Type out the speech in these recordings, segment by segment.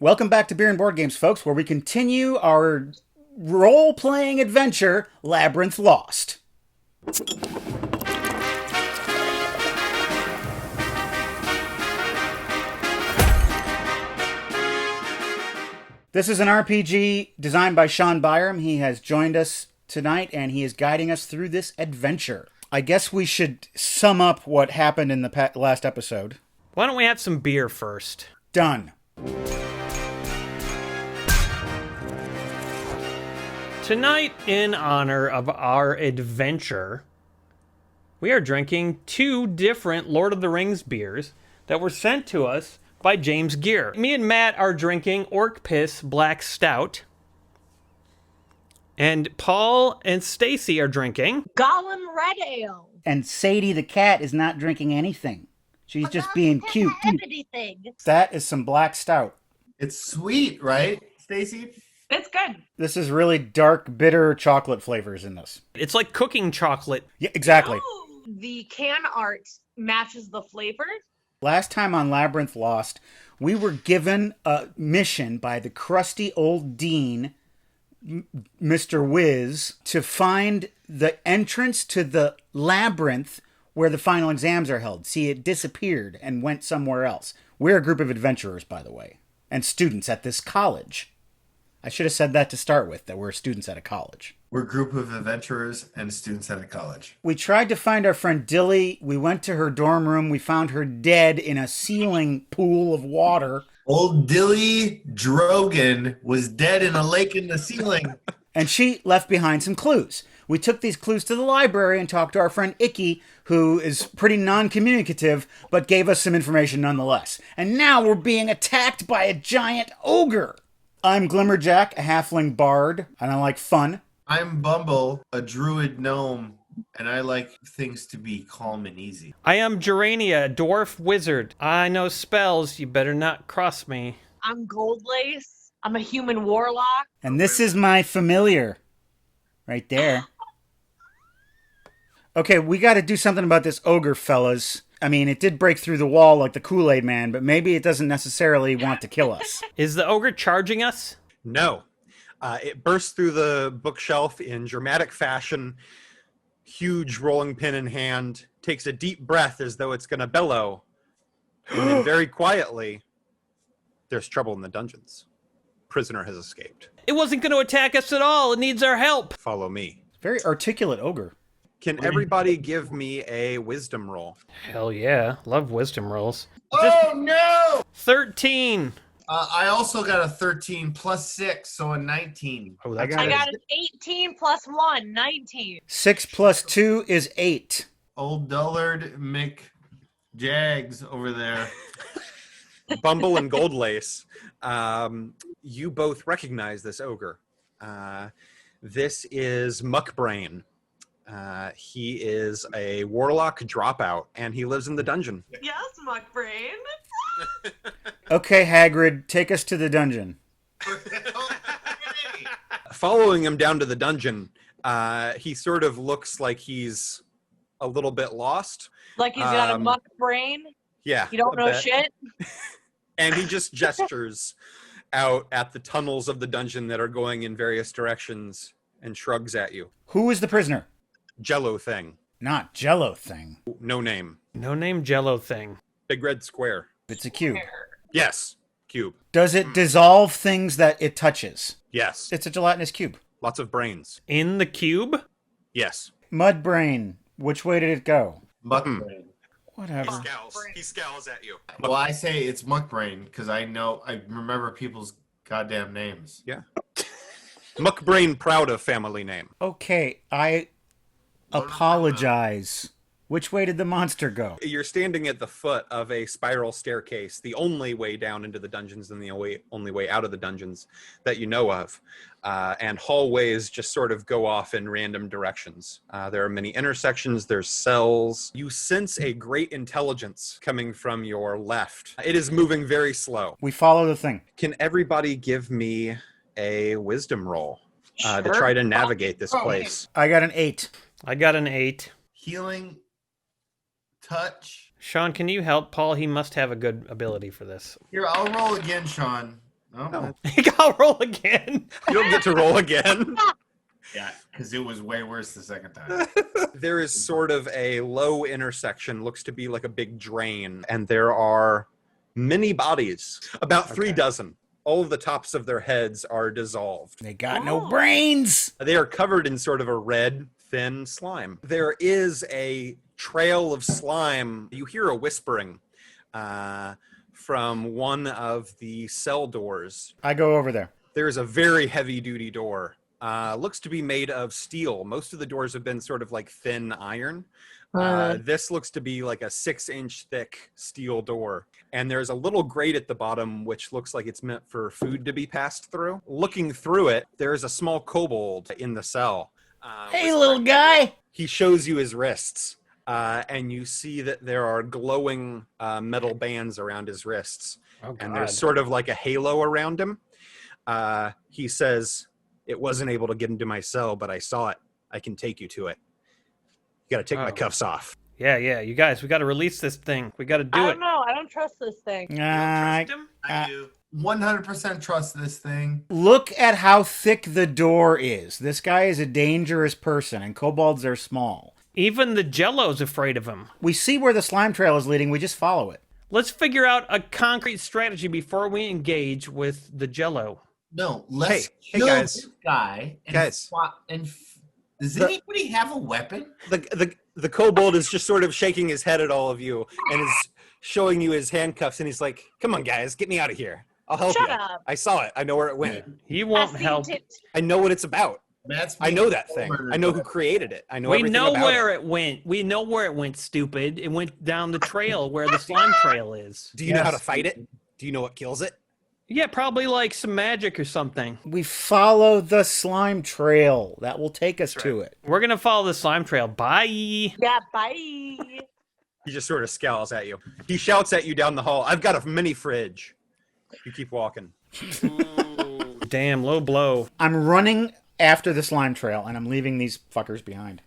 Welcome back to Beer and Board Games, folks, where we continue our role-playing adventure, Labyrinth Lost. This is an RPG designed by Sean Byram. He has joined us tonight, and he is guiding us through this adventure. I guess we should sum up what happened in the last episode. Why don't we have some beer first? Done. Tonight, in honor of our adventure, we are drinking two different Lord of the Rings beers that were sent to us by James Gear. Me and Matt are drinking Orc Piss Black Stout. And Paul and Stacy are drinking Gollum Red Ale. And Sadie the cat is not drinking anything. She's just being cute. Anything. That is some black stout. It's sweet, right, Stacy? It's good. This is really dark, bitter chocolate flavors in this. It's like cooking chocolate. Yeah, exactly. Ooh, the can art matches the flavor. Last time on Labyrinth Lost, we were given a mission by the crusty old dean, Mr. Wiz, to find the entrance to the labyrinth where the final exams are held. See, it disappeared and went somewhere else. We're a group of adventurers, by the way, and students at this college. I should have said that to start with, that we're students at a college. We're a group of adventurers and students at a college. We tried to find our friend Dilly. We went to her dorm room. We found her dead in a ceiling pool of water. Old Dilly Drogan was dead in a lake in the ceiling. And she left behind some clues. We took these clues to the library and talked to our friend Icky, who is pretty non-communicative, but gave us some information nonetheless. And now we're being attacked by a giant ogre. I'm Glimmer Jack, a halfling bard, and I like fun. I'm Bumble, a druid gnome, and I like things to be calm and easy. I am Gerania, a dwarf wizard. I know spells, you better not cross me. I'm Goldlace. I'm a human warlock. And this is my familiar. Right there. Okay, we got to do something about this ogre, fellas. I mean, it did break through the wall like the Kool-Aid Man, but maybe it doesn't necessarily want to kill us. Is the ogre charging us? No. It bursts through the bookshelf in dramatic fashion, huge rolling pin in hand, takes a deep breath as though it's going to bellow, and then very quietly, there's trouble in the dungeons. Prisoner has escaped. It wasn't going to attack us at all. It needs our help. Follow me. Very articulate ogre. Can everybody give me a wisdom roll? Hell yeah. Love wisdom rolls. Oh, no! 13. I also got a 13 plus 6, so a 19. Oh, I that's got I it. got an 18 plus 1, 19. 6 plus 2 is 8. Old dullard Jags over there. Bumble and Goldlace. You both recognize this ogre. This is Muckbrain. He is a warlock dropout, and he lives in the dungeon. Yes, Muckbrain. Okay, Hagrid, take us to the dungeon. Following him down to the dungeon, he sort of looks like he's a little bit lost. Like he's got a muck brain. Yeah. You don't a know bit. shit. And he just gestures out at the tunnels of the dungeon that are going in various directions and shrugs at you. Who is the prisoner? Jello thing. Not Jello thing. No name. No name Jello thing. Big red square. It's a cube. Yes. Cube. Does it dissolve things that it touches? Yes. It's a gelatinous cube. Lots of brains. In the cube? Yes. Mud brain. Which way did it go? Muckbrain. Whatever. He scowls at you. Well, I say it's Muckbrain because I remember people's goddamn names. Yeah. Muckbrain proud of family name. Okay, I apologize. Which way did the monster go? You're standing at the foot of a spiral staircase, the only way down into the dungeons and the only way out of the dungeons that you know of. And hallways just sort of go off in random directions. There are many intersections, there's cells. You sense a great intelligence coming from your left. It is moving very slow. We follow the thing. Can everybody give me a wisdom roll to Sure. try to navigate this place? I got an 8. I got an 8. Healing touch. Sean, can you help Paul? He must have a good ability for this. Here, I'll roll again, Sean. Oh, You gotta roll again. You don't get to roll again. yeah, because it was way worse the second time. There is sort of a low intersection, looks to be like a big drain, and there are many bodies, about 3 dozen. All of the tops of their heads are dissolved. They got no brains. They are covered in sort of a red, thin slime. There is a trail of slime. You hear a whispering from one of the cell doors. I go over there. There's a very heavy-duty door. Looks to be made of steel. Most of the doors have been sort of like thin iron. This looks to be like a 6-inch thick steel door. And there's a little grate at the bottom, which looks like it's meant for food to be passed through. Looking through it, there's a small kobold in the cell. Hey, little guy. He shows you his wrists. And you see that there are glowing metal bands around his wrists. Oh, And there's sort of like a halo around him. He says, "It wasn't able to get into my cell, but I saw it. I can take you to it. You got to take my cuffs off." Yeah, you guys, we gotta release this thing. We gotta do I it. don't know. I don't trust this thing. Trust him? I do 100% trust this thing. Look at how thick the door is. This guy is a dangerous person, and kobolds are small. Even the Jello's afraid of him. We see where the slime trail is leading. We just follow it. Let's figure out a concrete strategy before we engage with the Jello. No, let's Hey, kill guys. this guy. And Guys. swap does anybody have a weapon? The kobold is just sort of shaking his head at all of you and is showing you his handcuffs, and he's like, "Come on, guys, get me out of here. I'll help Shut you. up. I saw it. I know where it went. He won't I've help. seen it. I know what it's about. That's I know that thing. I know who created it. I know We everything know about where it. it went. We know where it went, stupid. It went down the trail where the slime trail is. Do you know how to fight it? Do you know what kills it? Yeah, probably like some magic or something. We follow the slime trail. That will take us to it. We're gonna follow the slime trail. Bye. Yeah, bye. He just sort of scowls at you. He shouts at you down the hall, "I've got a mini fridge." You keep walking. Ooh, damn, low blow. I'm running after the slime trail, and I'm leaving these fuckers behind.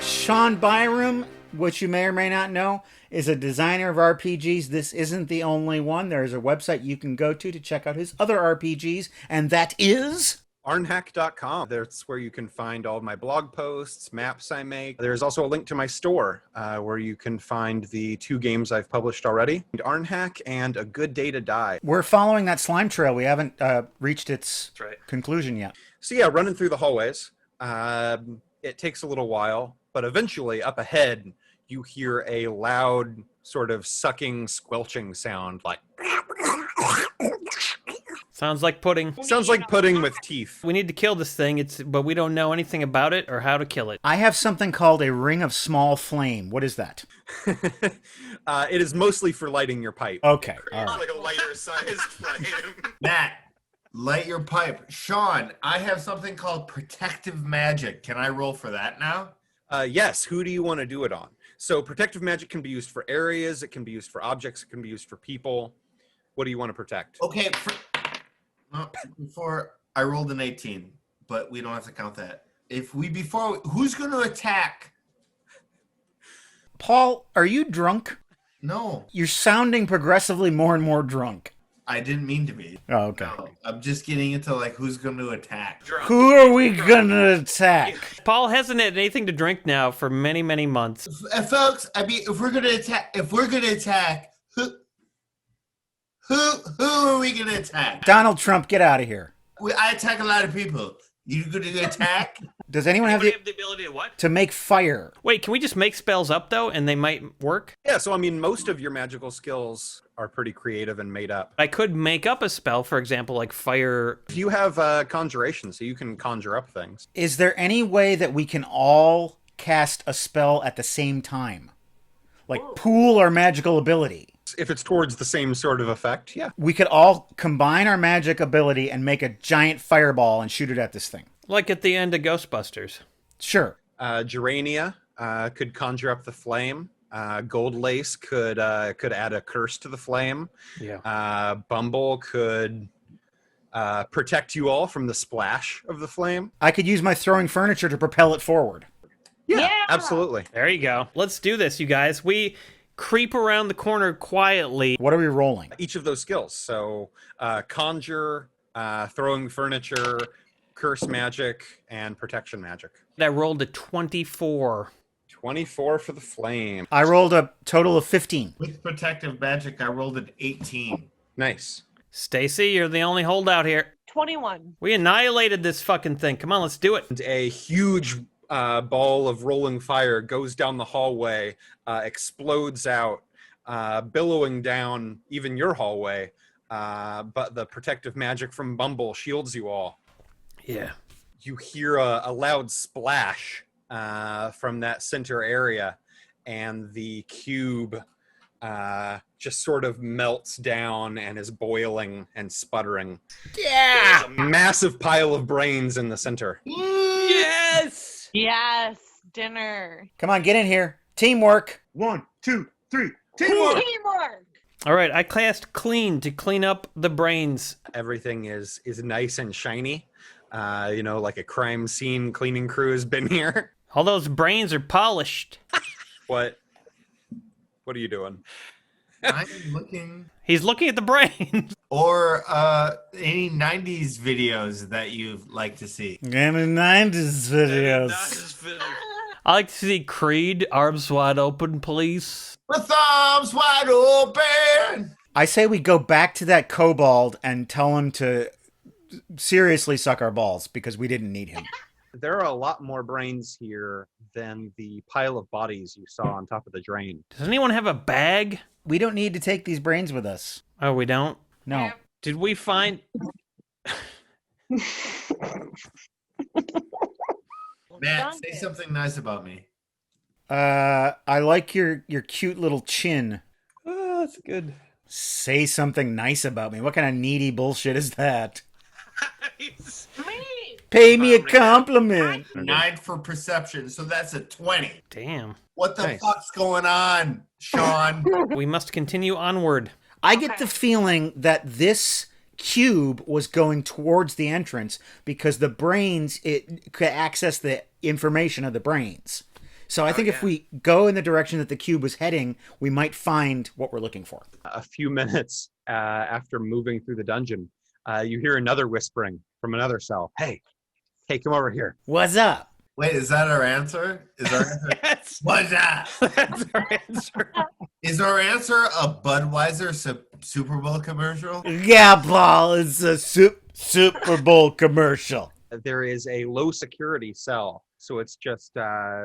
Sean Byram, which you may or may not know, is a designer of RPGs. This isn't the only one. There's a website you can go to check out his other RPGs, and that is... Arnhack.com. That's where you can find all of my blog posts, maps I make. There's also a link to my store where you can find the 2 games I've published already, Arnhack and A Good Day to Die. We're following that slime trail. We haven't reached its That's right. conclusion yet. So yeah, running through the hallways. It takes a little while, but eventually up ahead, you hear a loud sort of sucking, squelching sound, like... Sounds like pudding. Sounds like pudding with teeth. We need to kill this thing. But we don't know anything about it or how to kill it. I have something called a ring of small flame. What is that? It is mostly for lighting your pipe. Okay, all right. Like a lighter sized flame. Matt, light your pipe. Sean, I have something called protective magic. Can I roll for that now? Yes, who do you want to do it on? So protective magic can be used for areas, it can be used for objects, it can be used for people. What do you want to protect? Okay, before I rolled an 18, but we don't have to count that. Who's going to attack? Paul, are you drunk? No, You're sounding progressively more and more drunk. I didn't mean to be. Oh, okay. No, I'm just getting into like who's going to attack. Who are we gonna attack? Paul hasn't had anything to drink now for many, many months. Folks, I mean, if we're going to attack, who are we going to attack? Donald Trump, get out of here. I attack a lot of people. You going to attack? Does anyone have the ability to what? to make fire? Wait, can we just make spells up though, and they might work? Yeah, so I mean, most of your magical skills are pretty creative and made up. I could make up a spell, for example, like fire. You have conjuration, so you can conjure up things. Is there any way that we can all cast a spell at the same time? Like pool our magical ability. If it's towards the same sort of effect, yeah. We could all combine our magic ability and make a giant fireball and shoot it at this thing. Like at the end of Ghostbusters. Sure. Gerania could conjure up the flame. Gold Lace could add a curse to the flame. Yeah. Bumble could protect you all from the splash of the flame. I could use my throwing furniture to propel it forward. Yeah, Yeah. absolutely. There you go. Let's do this, you guys. We creep around the corner quietly. What are we rolling? Each of those skills. So conjure, throwing furniture, curse magic, and protection magic. I rolled a 24. 24 for the flame. I rolled a total of 15. With protective magic, I rolled an 18. Nice. Stacy, you're the only holdout here. 21. We annihilated this fucking thing. Come on, let's do it. And a huge ball of rolling fire goes down the hallway, explodes out, billowing down even your hallway. But the protective magic from Bumble shields you all. Yeah. You hear a loud splash from that center area, and the cube just sort of melts down and is boiling and sputtering. Yeah! There's a massive pile of brains in the center. Yes! Yes, dinner. Come on, get in here. Teamwork. 1, 2, 3. Teamwork! Teamwork. All right, I cast clean to clean up the brains. Everything is nice and shiny. Like a crime scene cleaning crew has been here. All those brains are polished. What are you doing? I'm looking. He's looking at the brains. Or any 90s videos that you'd like to see. Game of 90s videos. I like to see Creed, arms wide open, please. With arms wide open! I say we go back to that kobold and tell him to seriously suck our balls because we didn't need him. There are a lot more brains here than the pile of bodies you saw on top of the drain. Does anyone have a bag? We don't need to take these brains with us. Oh, we don't? No. Did we find... Matt, say something nice about me. I like your cute little chin. Oh, that's good. Say something nice about me. What kind of needy bullshit is that? Me. Pay me a compliment. 9 for perception, so that's a 20. Damn. What the Nice. fuck's going on, Sean? We must continue onward. I get the feeling that this cube was going towards the entrance because the brains, it could access the information of the brains. So I think if we go in the direction that the cube was heading, we might find what we're looking for. A few minutes after moving through the dungeon, you hear another whispering from another cell. Hey, come over here. What's up? Wait, is that our answer? Is our answer? That's, What's that? that's our answer. Is our answer a Budweiser Super Bowl commercial? Yeah, Paul, it's a Super Bowl commercial. There is a low security cell, so it's just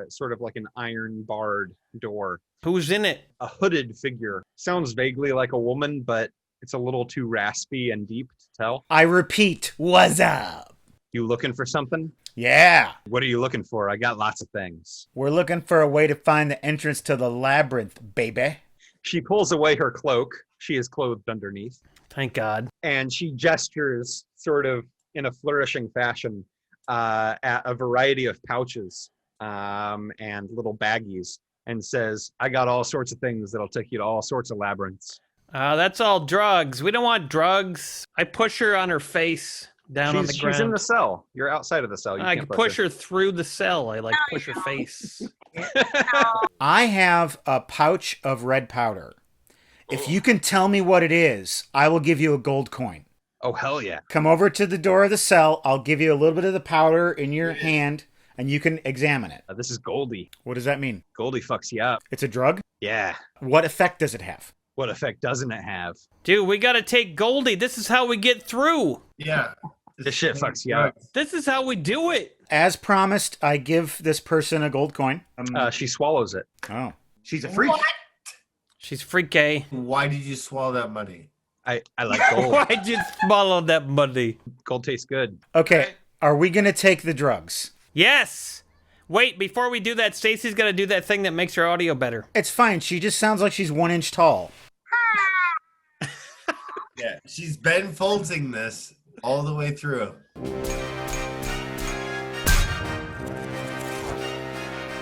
sort of like an iron barred door. Who's in it? A hooded figure. Sounds vaguely like a woman, but it's a little too raspy and deep to tell. I repeat, what's up? You looking for something? Yeah. What are you looking for? I got lots of things. We're looking for a way to find the entrance to the labyrinth, baby. She pulls away her cloak. She is clothed underneath. Thank God. And she gestures sort of in a flourishing fashion at a variety of pouches and little baggies and says, I got all sorts of things that'll take you to all sorts of labyrinths. That's all drugs. We don't want drugs. I push her on her face down on the ground. She's in the cell. You're outside of the cell. You I can't can push her through the cell. I push her face. I have a pouch of red powder. If you can tell me what it is, I will give you a gold coin. Oh, hell yeah. Come over to the door of the cell. I'll give you a little bit of the powder in your hand, and you can examine it. This is Goldie. What does that mean? Goldie fucks you up. It's a drug? Yeah. What effect does it have? What effect doesn't it have? Dude, we gotta take Goldie. This is how we get through. Yeah. This shit fucks you up. This is how we do it. As promised, I give this person a gold coin. She swallows it. Oh. She's a freak. She's freaky. Why did you swallow that money? I like gold. Why'd you swallow that money? Gold tastes good. Okay, are we going to take the drugs? Yes. Wait, before we do that, Stacy's gotta do that thing that makes her audio better. It's fine. She just sounds like she's 1 inch tall. Yeah, she's been folding this all the way through.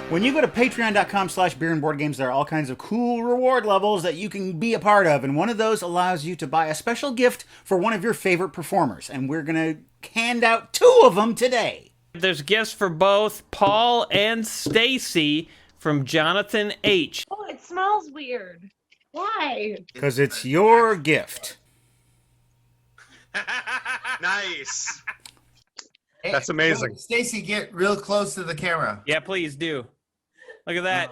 When you go to patreon.com/beerandboardgames, there are all kinds of cool reward levels that you can be a part of. And one of those allows you to buy a special gift for one of your favorite performers. And we're going to hand out 2 of them today. There's gifts for both Paul and Stacy from Jonathan H. Oh, it's smells weird. Why? Because it's your gift. Nice. Hey, That's amazing. Stacy, get real close to the camera. Yeah, please do. Look at that.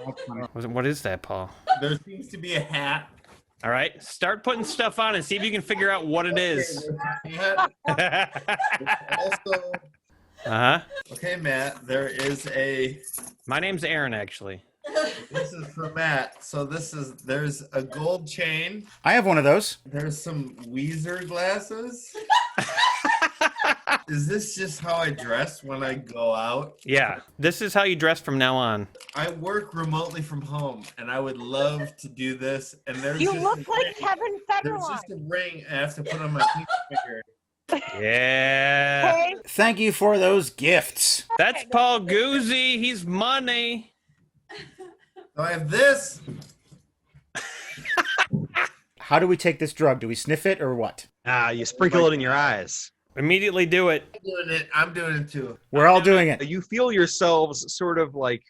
What is that, Paul? There seems to be a hat. All right, start putting stuff on and see if you can figure out what it is. Also, Uh-huh. okay, Matt, there is a. My name's Aaron, actually. This is for Matt. So there's a gold chain. I have one of those. There's some Weezer glasses. Is this just how I dress when I go out? Yeah, this is how you dress from now on. I work remotely from home, and I would love to do this. And there's You just look a like ring. Kevin There's Federline. just a ring I have to put on my finger. Yeah. Hey, Thank you for those gifts. That's Paul Guzzi. He's money. So I have this. How do we take this drug? Do we sniff it or what? You sprinkle it in your eyes. Immediately do it. I'm doing it too. We're all doing it. You feel yourselves sort of like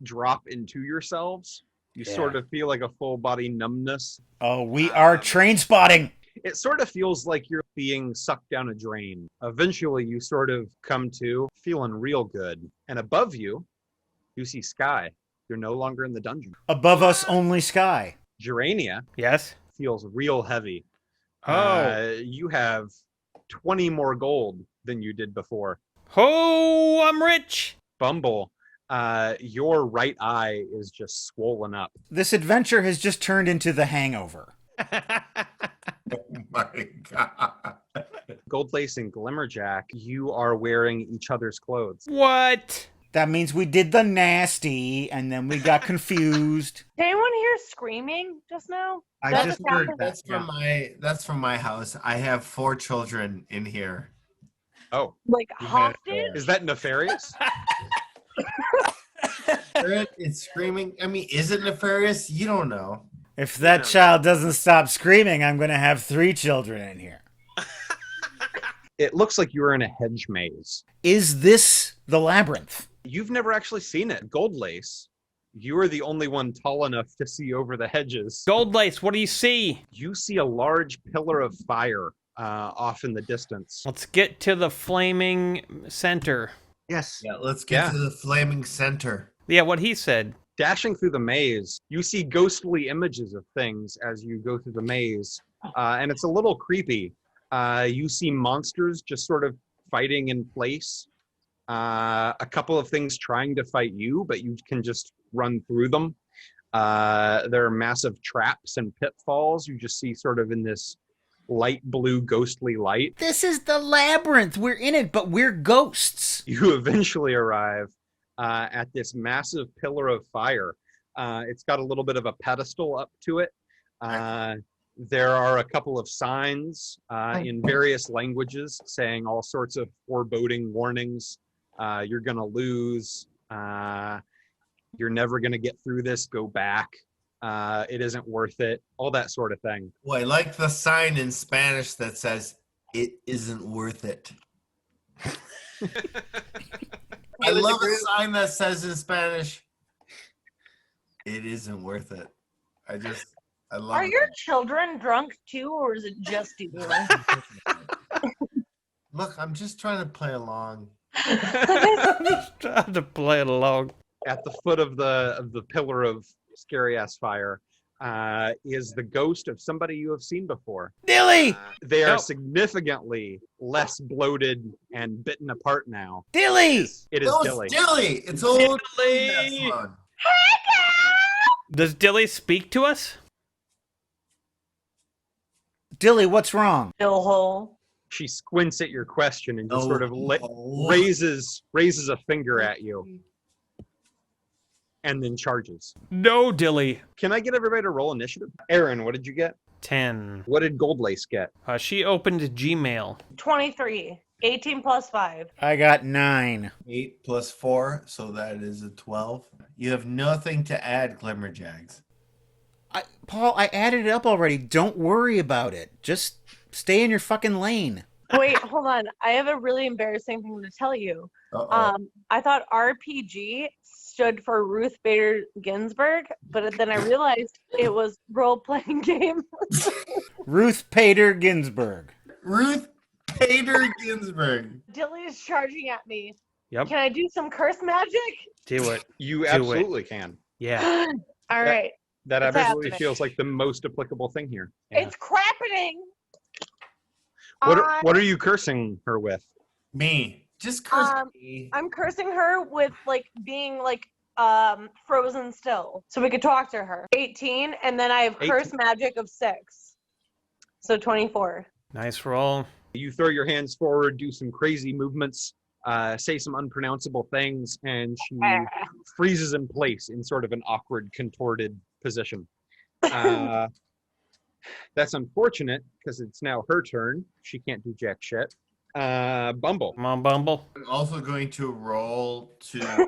drop into yourselves. You Yeah. sort of feel like a full body numbness. Oh, we are train spotting. It sort of feels like you're being sucked down a drain. Eventually, you sort of come to feeling real good. And above you, you see sky. You're no longer in the dungeon. Above us, only sky. Gerania Yes? feels real heavy. Oh. You have 20 more gold than you did before. Oh, I'm rich. Bumble, your right eye is just swollen up. This adventure has just turned into the Hangover. Oh my god. Goldlace and Glimmerjack, you are wearing each other's clothes. What? That means we did the nasty, and then we got confused. did anyone hear screaming just now? I That just just heard happened. that. That's from my house. I have 4 children in here. Oh, Like Yeah. hostage? is that nefarious? It's screaming. I mean, is it nefarious? You don't know. If that child doesn't stop screaming, I'm going to have 3 children in here. It looks like you were in a hedge maze. Is this the Labyrinth? You've never actually seen it. Goldlace, you are the only one tall enough to see over the hedges. Goldlace, what do you see? You see a large pillar of fire off in the distance. Let's get to the flaming center. Yes. Yeah, let's get to the flaming center. Yeah, what he said. Dashing through the maze, you see ghostly images of things as you go through the maze, and it's a little creepy. You see monsters just sort of fighting in place. A couple of things trying to fight you, but you can just run through them. There are massive traps and pitfalls. You just see sort of in this light blue ghostly light. This is the Labyrinth. We're in it, but we're ghosts. You eventually arrive at this massive pillar of fire. It's got a little bit of a pedestal up to it. There are a couple of signs in various languages saying all sorts of foreboding warnings. You're going to lose. You're never going to get through this. Go back. It isn't worth it. All that sort of thing. Well, I like the sign in Spanish that says, "It isn't worth it." I love a sign that says in Spanish, "It isn't worth it." I love Are it. your children drunk too, or is it just you? Look, I'm just trying to play along. I'm just trying to play it along. At the foot of the pillar of scary ass fire is the ghost of somebody you have seen before. Dilly! They are Nope. significantly less bloated and bitten apart now. Dilly! It is No, Dilly. it's Dilly. It's old Dilly! That's fun. Does Dilly speak to us? Dilly, what's wrong? Bill hole. She squints at your question and just Oh, sort of oh. raises a finger at you, and then charges. No, Dilly. Can I get everybody to roll initiative? Aaron, what did you get? 10. What did Goldlace get? She opened Gmail. 23. 18 plus 5. I got 9. 8 plus 4, so that is a 12. You have nothing to add, Glimmer Jags. Paul, I added it up already. Don't worry about it. Just stay in your fucking lane. Wait, hold on. I have a really embarrassing thing to tell you. Uh-oh. I thought RPG stood for Ruth Bader Ginsburg, but then I realized it was role-playing game. Ruth Bader Ginsburg. Ruth Bader Ginsburg. Dilly is charging at me. Yep. Can I do some curse magic? Do it. You it. absolutely can. Yeah. All right. That It's absolutely happening. feels like the most applicable thing here. Yeah. It's crappening. What are you cursing her with? Me. Just curse me. I'm cursing her with like being like frozen still, so we could talk to her. 18, and then I have 18. curse magic of 6, so 24. Nice roll. You throw your hands forward, do some crazy movements, say some unpronounceable things, and she freezes in place in sort of an awkward, contorted position. That's unfortunate because it's now her turn. She can't do jack shit. Bumble. Come on, Bumble. I'm also going to roll to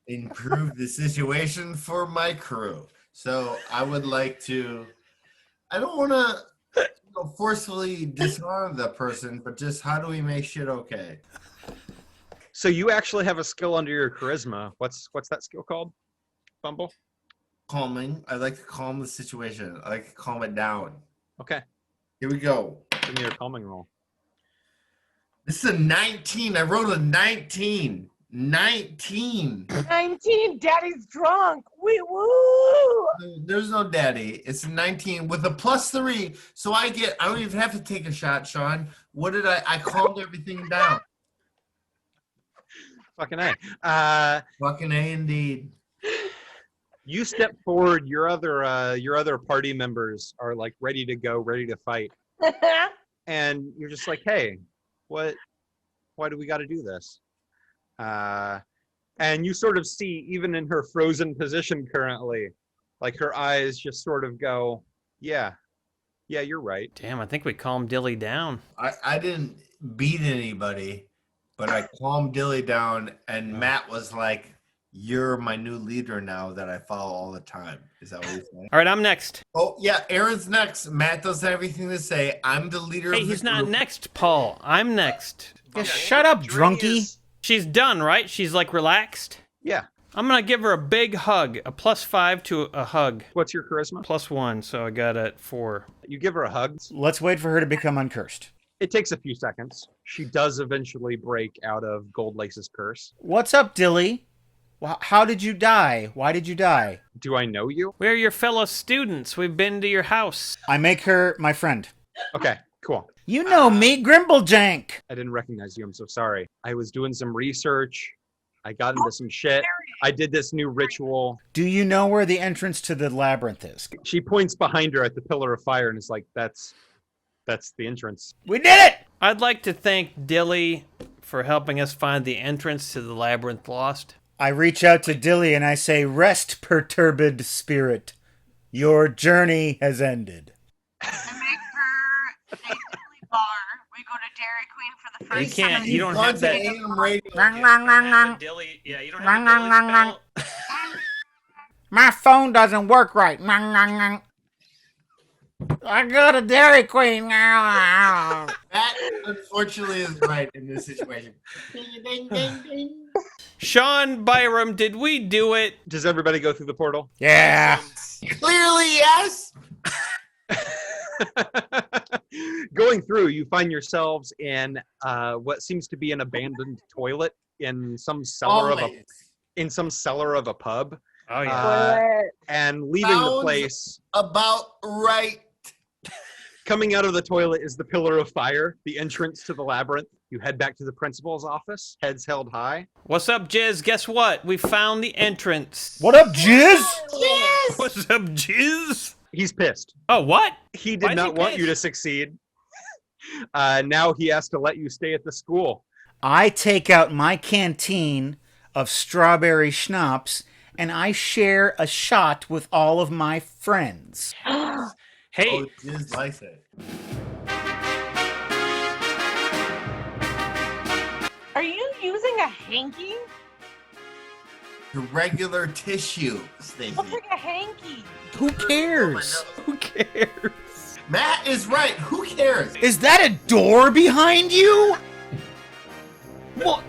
improve the situation for my crew. So I would like to. I don't want to forcefully disarm the person, but just how do we make shit okay? So you actually have a skill under your charisma. What's that skill called? Bumble? Calming. I like to calm the situation. I like to calm it down. Okay. Here we go. Give me your calming roll. This is a 19. I wrote a 19. 19. 19. Daddy's drunk. Woo! There's no daddy. It's a 19 with a +3. So I don't even have to take a shot, Sean. What did I calmed everything down. Fucking A. Fucking A indeed. You step forward. Your other party members are like ready to go, ready to fight, and you're just like, "Hey, why do we got to do this?" And you sort of see, even in her frozen position currently, like her eyes just sort of go, "Yeah, you're right." Damn, I think we calmed Dilly down. I didn't beat anybody, but I calmed Dilly down, and Matt was like, "You're my new leader now that I follow all the time." Is that what you're saying? All right, I'm next. Oh, yeah, Aaron's next. Matt doesn't have anything to say. I'm the leader Hey, of the he's not group. next, Paul. I'm next. Yeah, shut up, drunkie. She's done, right? She's like relaxed. Yeah. I'm gonna give her a big hug, a +5 to a hug. What's your charisma? +1, so I got it 4. You give her a hug. Let's wait for her to become uncursed. It takes a few seconds. She does eventually break out of Gold Lace's curse. What's up, Dilly? How did you die? Why did you die? Do I know you? We're your fellow students. We've been to your house. I make her my friend. Okay, cool. You know me, Grimblejank. I didn't recognize you. I'm so sorry. I was doing some research. I got into some shit. I did this new ritual. Do you know where the entrance to the labyrinth is? She points behind her at the pillar of fire and is like, that's the entrance. We did it! I'd like to thank Dilly for helping us find the entrance to the Labyrinth Lost. I reach out to Dilly and I say, "Rest, perturbed spirit. Your journey has ended." I make her a Dilly bar. We go to Dairy Queen for the You first can't. time. You don't Gone have to that. AM radio. Dilly. Yeah, you don't have the Dilly spell. My phone doesn't work right. I go to Dairy Queen. That, unfortunately, is right in this situation. Ding, ding, ding, ding. Sean Byram, did we do it? Does everybody go through the portal? Yeah. Clearly, yes. Going through, you find yourselves in what seems to be an abandoned toilet in some cellar of a pub. Oh yeah. And leaving the Sounds place, about right. coming out of the toilet is the pillar of fire, the entrance to the labyrinth. You head back to the principal's office, heads held high. What's up, Jizz? Guess what? We found the entrance. What up, Jizz? What's up, Jizz? He's pissed. Oh, what? He Why did is not he want you to pissed? succeed. Now he has to let you stay at the school. I take out my canteen of strawberry schnapps and I share a shot with all of my friends. Hey, Oh, Jiz likes it. Are you using a hanky? The regular tissue, Stacey. Looks like a hanky. Who cares? who cares? Matt is right. Who cares? Is that a door behind you? What?